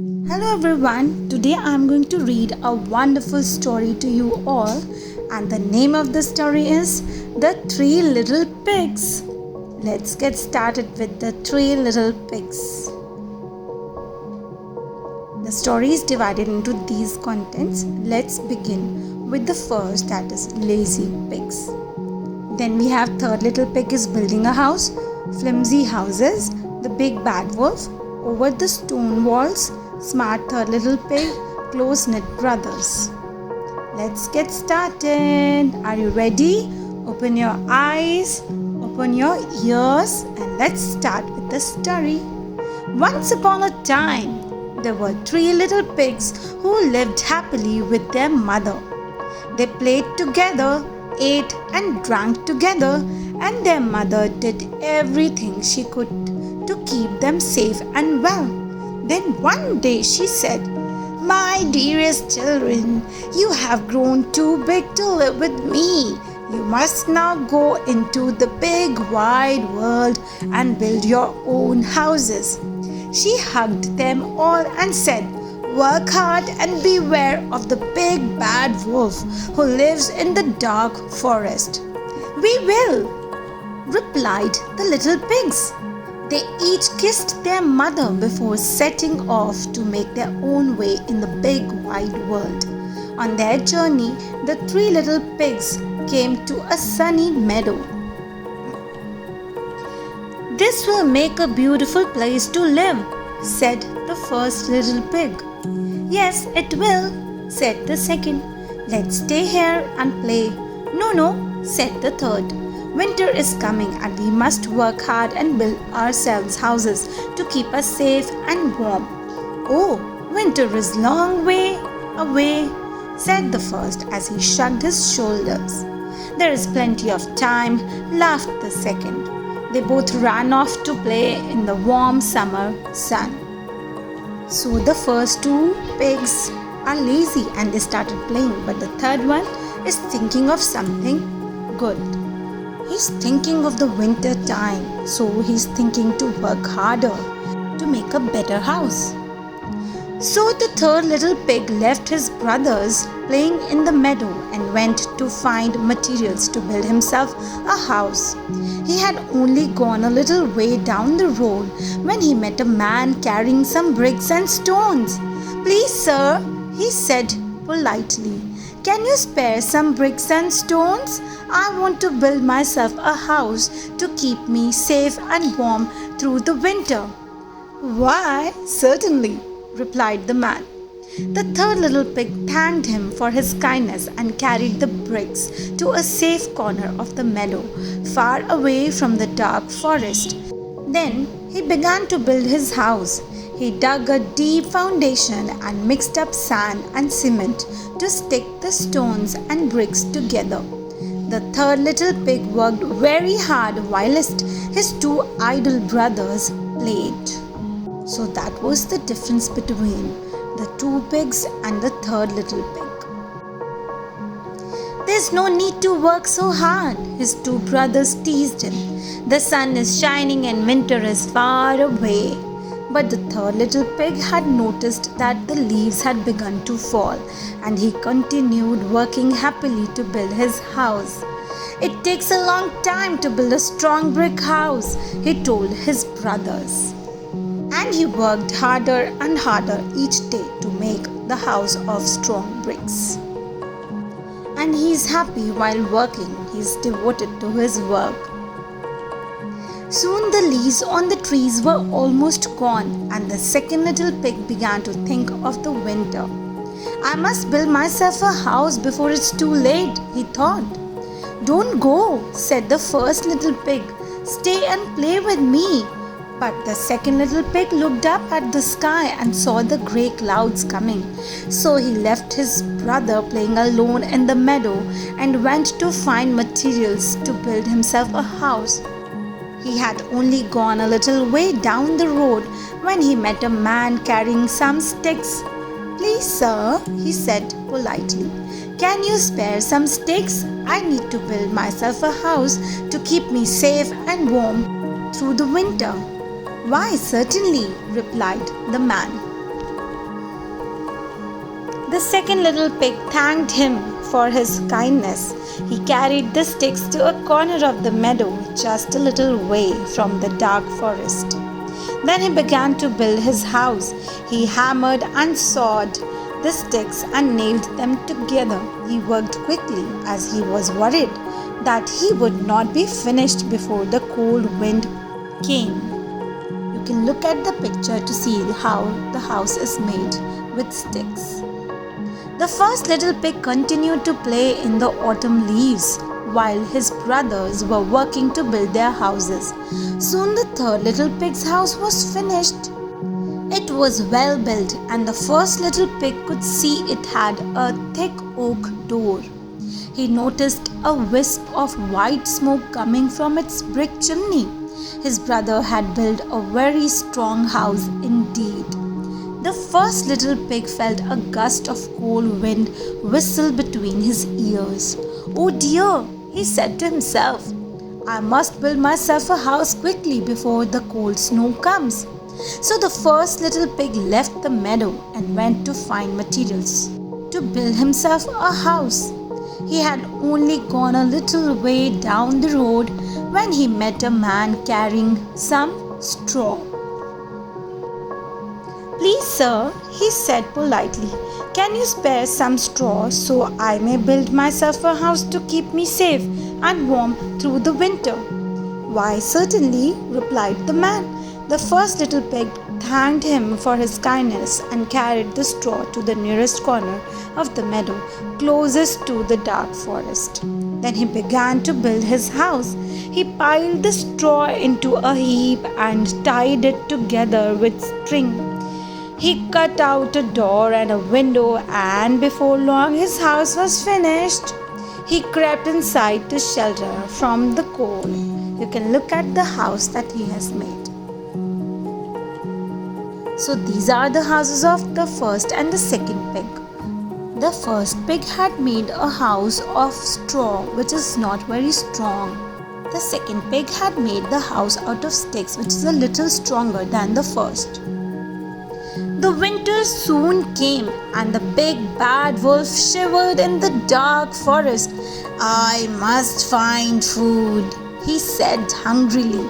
Hello everyone, today I am going to read a wonderful story to you all, and the name of the story is The Three Little Pigs. Let's get started with The Three Little Pigs. The story is divided into these contents. Let's begin with the first, that is Lazy Pigs. Then we have Third Little Pig is building a house, flimsy houses, the big bad wolf, over the stone walls, smart Third Little Pig, close-knit brothers. Let's get started. Are you ready? Open your eyes, open your ears, and let's start with the story. Once upon a time, there were three little pigs who lived happily with their mother. They played together, ate and drank together, and their mother did everything she could to keep them safe and well. Then one day she said, "My dearest children, you have grown too big to live with me. You must now go into the big wide world and build your own houses." She hugged them all and said, "Work hard and beware of the big bad wolf who lives in the dark forest." "We will," replied the little pigs. They each kissed their mother before setting off to make their own way in the big wide world. On their journey, the three little pigs came to a sunny meadow. "This will make a beautiful place to live," said the first little pig. "Yes, it will," said the second. "Let's stay here and play." No, said the third. "Winter is coming and we must work hard and build ourselves houses to keep us safe and warm." "Oh, winter is long way away," said the first as he shrugged his shoulders. "There is plenty of time," laughed the second. They both ran off to play in the warm summer sun. So the first two pigs are lazy and they started playing, but the third one is thinking of something good. He's thinking of the winter time, so he's thinking to work harder to make a better house. So the third little pig left his brothers playing in the meadow and went to find materials to build himself a house. He had only gone a little way down the road when he met a man carrying some bricks and stones. "Please, sir," he said politely, "can you spare some bricks and stones? I want to build myself a house to keep me safe and warm through the winter." "Why, certainly," replied the man. The third little pig thanked him for his kindness and carried the bricks to a safe corner of the meadow, far away from the dark forest. Then he began to build his house. He dug a deep foundation and mixed up sand and cement to stick the stones and bricks together. The third little pig worked very hard whilst his two idle brothers played. So that was the difference between the two pigs and the third little pig. "There's no need to work so hard," his two brothers teased him. "The sun is shining and winter is far away." But the third little pig had noticed that the leaves had begun to fall, and he continued working happily to build his house. "It takes a long time to build a strong brick house," he told his brothers. And he worked harder and harder each day to make the house of strong bricks. And he is happy while working. He is devoted to his work. Soon the leaves on the trees were almost gone, and the second little pig began to think of the winter. "I must build myself a house before it's too late," he thought. "Don't go," said the first little pig. "Stay and play with me." But the second little pig looked up at the sky and saw the grey clouds coming. So he left his brother playing alone in the meadow and went to find materials to build himself a house. He had only gone a little way down the road when he met a man carrying some sticks. "Please, sir," he said politely, "can you spare some sticks? I need to build myself a house to keep me safe and warm through the winter." "Why, certainly," replied the man. The second little pig thanked him for his kindness. He carried the sticks to a corner of the meadow, just a little way from the dark forest. Then he began to build his house. He hammered and sawed the sticks and nailed them together. He worked quickly as he was worried that he would not be finished before the cold wind came. You can look at the picture to see how the house is made with sticks. The first little pig continued to play in the autumn leaves while his brothers were working to build their houses. Soon the third little pig's house was finished. It was well built, and the first little pig could see it had a thick oak door. He noticed a wisp of white smoke coming from its brick chimney. His brother had built a very strong house indeed. The first little pig felt a gust of cold wind whistle between his ears. "Oh dear," he said to himself, "I must build myself a house quickly before the cold snow comes." So the first little pig left the meadow and went to find materials to build himself a house. He had only gone a little way down the road when he met a man carrying some straw. "Please, sir," he said politely, "can you spare some straw so I may build myself a house to keep me safe and warm through the winter?" "Why, certainly," replied the man. The first little pig thanked him for his kindness and carried the straw to the nearest corner of the meadow, closest to the dark forest. Then he began to build his house. He piled the straw into a heap and tied it together with string. He cut out a door and a window, and before long his house was finished. He crept inside to shelter from the cold. You can look at the house that he has made. So these are the houses of the first and the second pig. The first pig had made a house of straw, which is not very strong. The second pig had made the house out of sticks, which is a little stronger than the first. The winter soon came, and the big bad wolf shivered in the dark forest. "I must find food," he said hungrily.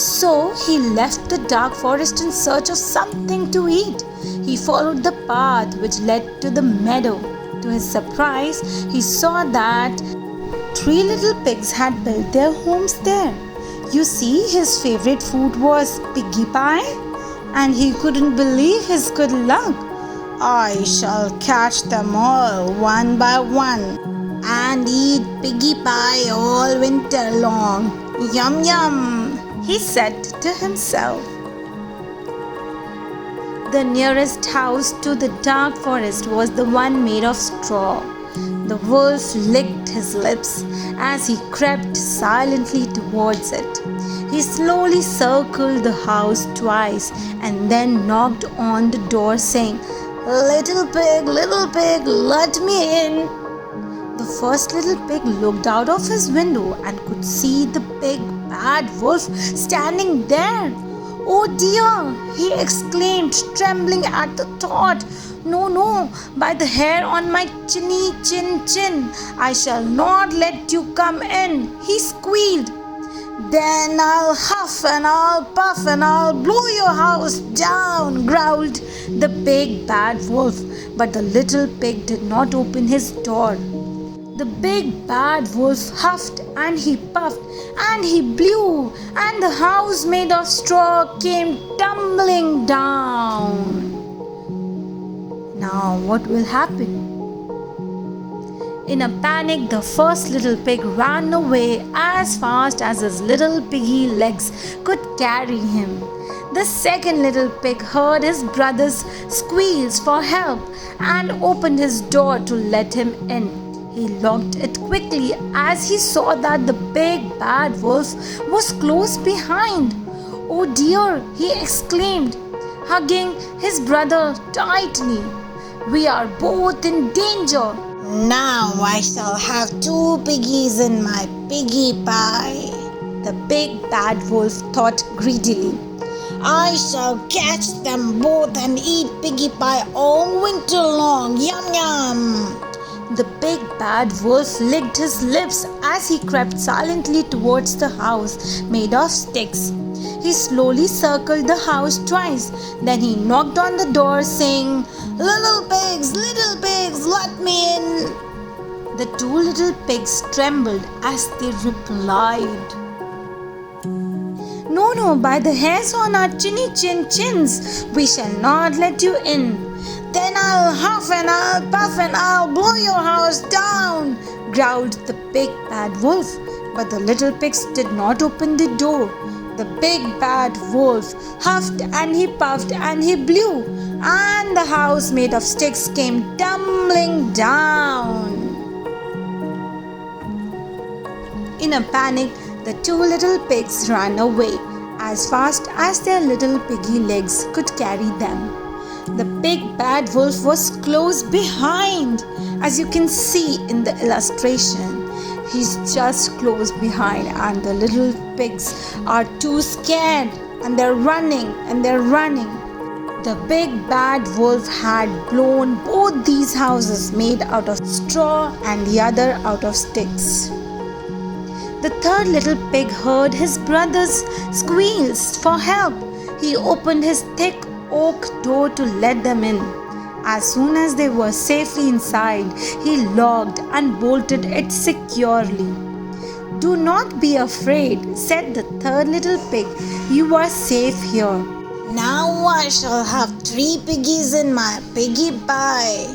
So he left the dark forest in search of something to eat. He followed the path which led to the meadow. To his surprise, he saw that 3 little pigs had built their homes there. You see, his favorite food was piggy pie, and he couldn't believe his good luck. "I shall catch them all one by one and eat piggy pie all winter long. Yum yum," he said to himself. The nearest house to the dark forest was the one made of straw. The wolf licked his lips as he crept silently towards it. He slowly circled the house twice and then knocked on the door, saying, little pig, let me in." The first little pig looked out of his window and could see the big bad wolf standing there. "Oh dear," he exclaimed, trembling at the thought. No, by the hair on my chin, I shall not let you come in," he squealed. "Then I'll huff and I'll puff and I'll blow your house down," growled the big bad wolf. But the little pig did not open his door. The big bad wolf huffed and he puffed and he blew, and the house made of straw came tumbling down. Now what will happen? In a panic, the first little pig ran away as fast as his little piggy legs could carry him. The second little pig heard his brother's squeals for help and opened his door to let him in. He locked it quickly as he saw that the big bad wolf was close behind. "Oh dear," he exclaimed, hugging his brother tightly. "We are both in danger. Now I shall have 2 piggies in my piggy pie," the big bad wolf thought greedily. I shall catch them both and eat piggy pie all winter long. Yum yum. The big bad wolf licked his lips as he crept silently towards the house made of sticks. He slowly circled the house twice. Then he knocked on the door saying, little pigs, let me in. The two little pigs trembled as they replied, No, no, by the hairs on our chins, we shall not let you in. Then I'll huff and I'll puff and I'll blow your house down, growled the big bad wolf. But the little pigs did not open the door. The big bad wolf huffed and he puffed and he blew, and the house made of sticks came tumbling down. In a panic, the two little pigs ran away as fast as their little piggy legs could carry them. The big bad wolf was close behind, as you can see in the illustration. He's just close behind, and the little pigs are too scared, and they're running and they're running. The big bad wolf had blown both these houses made out of straw and the other out of sticks. The third little pig heard his brothers' squeals for help. He opened his thick oak door to let them in. As soon as they were safely inside, he locked and bolted it securely. Do not be afraid, said the third little pig. You are safe here. Now I shall have 3 piggies in my piggy pie.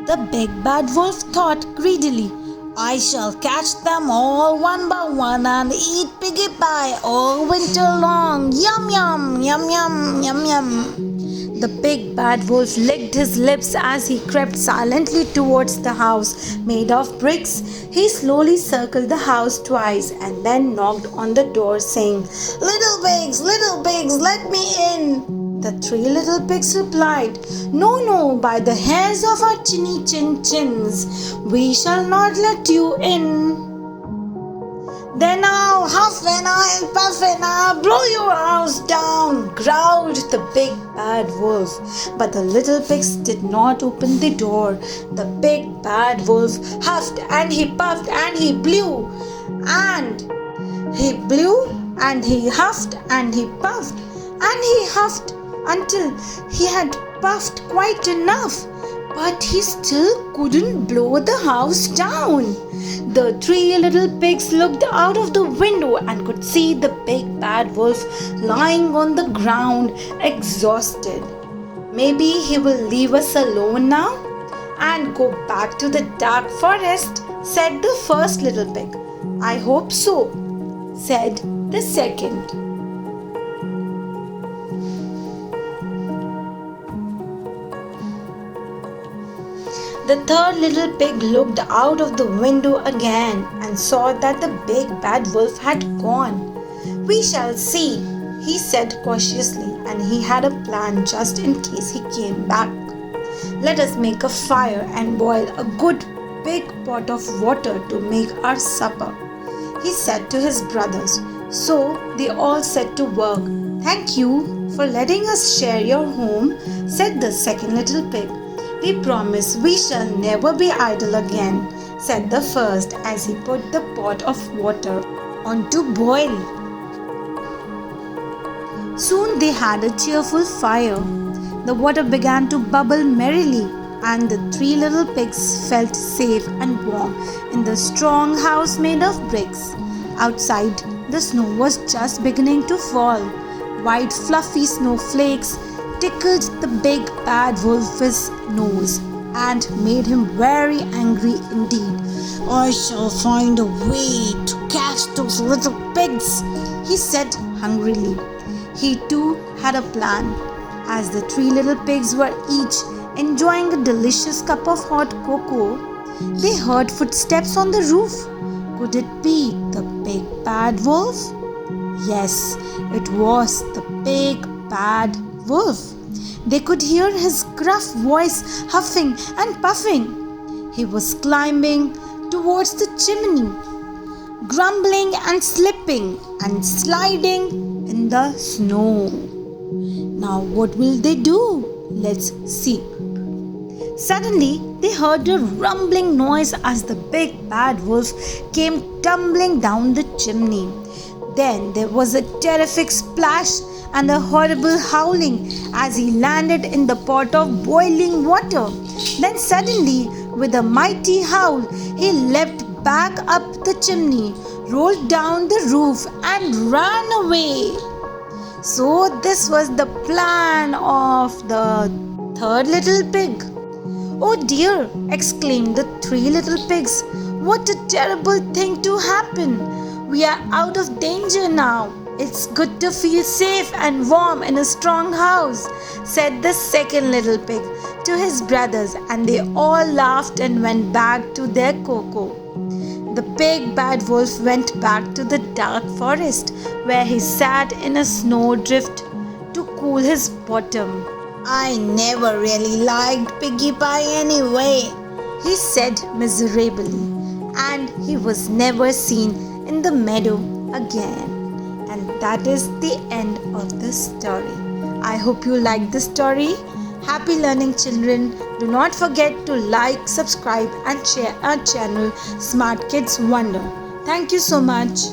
The big bad wolf thought greedily. I shall catch them all one by one and eat piggy pie all winter long. Yum yum, yum yum, yum yum. The big bad wolf licked his lips as he crept silently towards the house made of bricks. He slowly circled the house twice and then knocked on the door saying, little pigs, let me in. The 3 little pigs replied, No, no, by the hairs of our chins, we shall not let you in. Then I'll huff and I'll puff and I'll blow your house down, growled the big bad wolf. But the little pigs did not open the door. The big bad wolf huffed and he puffed and he blew, and he blew and he huffed and he puffed and he huffed until he had puffed quite enough, but he still couldn't blow the house down. The 3 little pigs looked out of the window and could see the big bad wolf lying on the ground, exhausted. Maybe he will leave us alone now and go back to the dark forest, said the first little pig. I hope so, said the second. The third little pig looked out of the window again and saw that the big bad wolf had gone. We shall see, he said cautiously, and he had a plan just in case he came back. Let us make a fire and boil a good big pot of water to make our supper, he said to his brothers. So they all set to work. Thank you for letting us share your home, said the second little pig. We promise we shall never be idle again, said the first as he put the pot of water on to boil. Soon they had a cheerful fire. The water began to bubble merrily, and the 3 little pigs felt safe and warm in the strong house made of bricks. Outside, the snow was just beginning to fall. White fluffy snowflakes tickled the big bad wolf's nose and made him very angry indeed. I shall find a way to catch those little pigs, he said hungrily. He too had a plan. As the 3 little pigs were each enjoying a delicious cup of hot cocoa, they heard footsteps on the roof. Could it be the big bad wolf? Yes, it was the big bad wolf. They could hear his gruff voice huffing and puffing. He was climbing towards the chimney, grumbling and slipping and sliding in the snow. Now what will they do? Let's see. Suddenly, they heard a rumbling noise as the big bad wolf came tumbling down the chimney. Then there was a terrific splash and a horrible howling as he landed in the pot of boiling water. Then suddenly, with a mighty howl, he leapt back up the chimney, rolled down the roof, and ran away. So this was the plan of the third little pig. "Oh dear!" exclaimed the three little pigs. "What a terrible thing to happen! We are out of danger now. It's good to feel safe and warm in a strong house," said the second little pig to his brothers, and they all laughed and went back to their cocoa. The big bad wolf went back to the dark forest, where he sat in a snowdrift to cool his bottom. I never really liked Piggy Pie anyway, he said miserably, and he was never seen in the meadow again. And that is the end of the story. I hope you liked the story. Happy learning, children. Do not forget to like, subscribe and share our channel Smart Kids Wonder. Thank you so much.